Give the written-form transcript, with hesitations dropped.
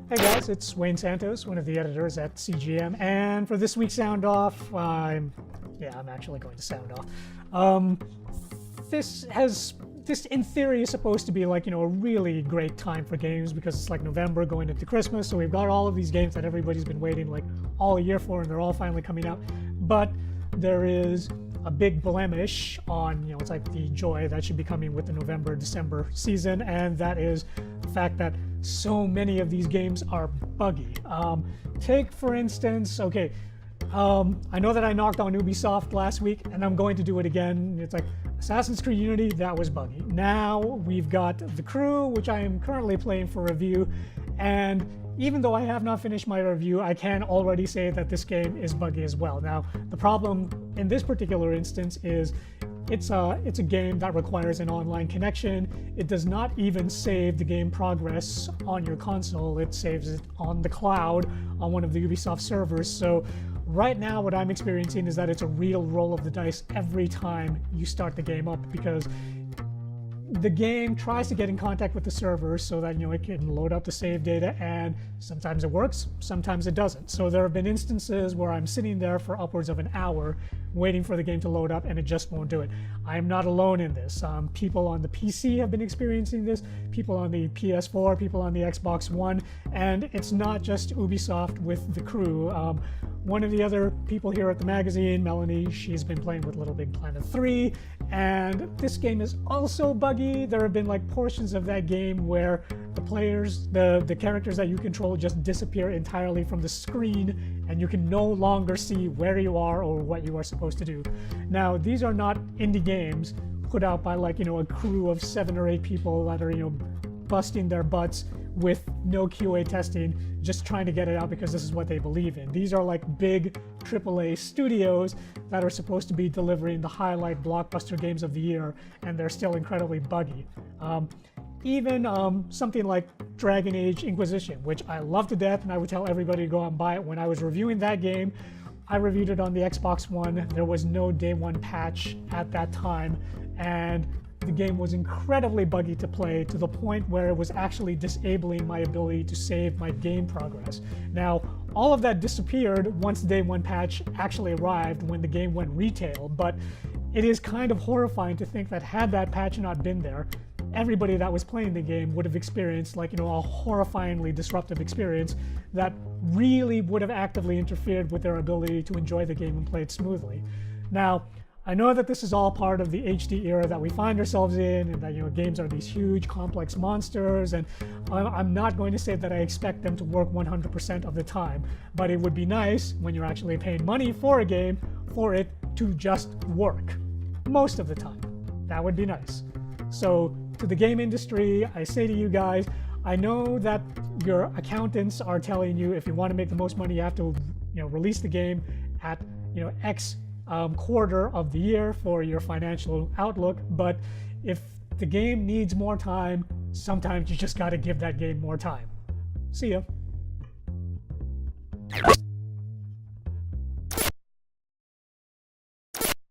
Hey guys, it's Wayne Santos, one of the editors at CGM, and for this week's Sound Off, I'm actually going to sound off. This in theory is supposed to be like, a really great time for games because it's like November going into Christmas, so we've got all of these games that everybody's been waiting like all year for, and they're all finally coming out. But there is a big blemish on, it's like the joy that should be coming with the November-December season, and that is the fact that so many of these games are buggy. Take, for instance, I know that I knocked on Ubisoft last week, and I'm going to do it again. It's like Assassin's Creed Unity, that was buggy. Now we've got The Crew, which I am currently playing for review, and even though I have not finished my review, I can already say that this game is buggy as well. Now, the problem in this particular instance is it's a game that requires an online connection. It does not even save the game progress on your console. It saves it on the cloud on one of the Ubisoft servers. So right now what I'm experiencing is that it's a real roll of the dice every time you start the game up, because the game tries to get in contact with the server so that it can load up the save data, and sometimes it works, sometimes it doesn't. So there have been instances where I'm sitting there for upwards of an hour waiting for the game to load up, and it just won't do it. I am not alone in this. People on the PC have been experiencing this, people on the PS4, people on the Xbox One, and it's not just Ubisoft with The Crew. One of the other people here at the magazine, Melanies, she's been playing with Little Big Planet 3, and this game is also buggy. There have been like portions of that game where the players, the characters that you control just disappear entirely from the screen, and you can no longer see where you are or what you are supposed to do. Now, these are not indie games put out by like, a crew of 7 or 8 people that are, busting their butts with no QA testing, just trying to get it out because this is what they believe in. These are like big AAA studios that are supposed to be delivering the highlight blockbuster games of the year, and they're still incredibly buggy. Even something like Dragon Age Inquisition, which I love to death, and I would tell everybody to go out and buy it. When I was reviewing that game, I reviewed it on the Xbox One. There was no day one patch at that time, and the game was incredibly buggy to play, to the point where it was actually disabling my ability to save my game progress. Now, all of that disappeared once the day one patch actually arrived when the game went retail, but it is kind of horrifying to think that had that patch not been there, everybody that was playing the game would have experienced like, a horrifyingly disruptive experience that really would have actively interfered with their ability to enjoy the game and play it smoothly. Now, I know that this is all part of the HD era that we find ourselves in, and that games are these huge, complex monsters, and I'm not going to say that I expect them to work 100% of the time, but it would be nice when you're actually paying money for a game for it to just work most of the time. That would be nice. So to the game industry, I say to you guys, I know that your accountants are telling you if you want to make the most money, you have to release the game at X quarter of the year for your financial outlook, but if the game needs more time, sometimes you just got to give that game more time. See ya.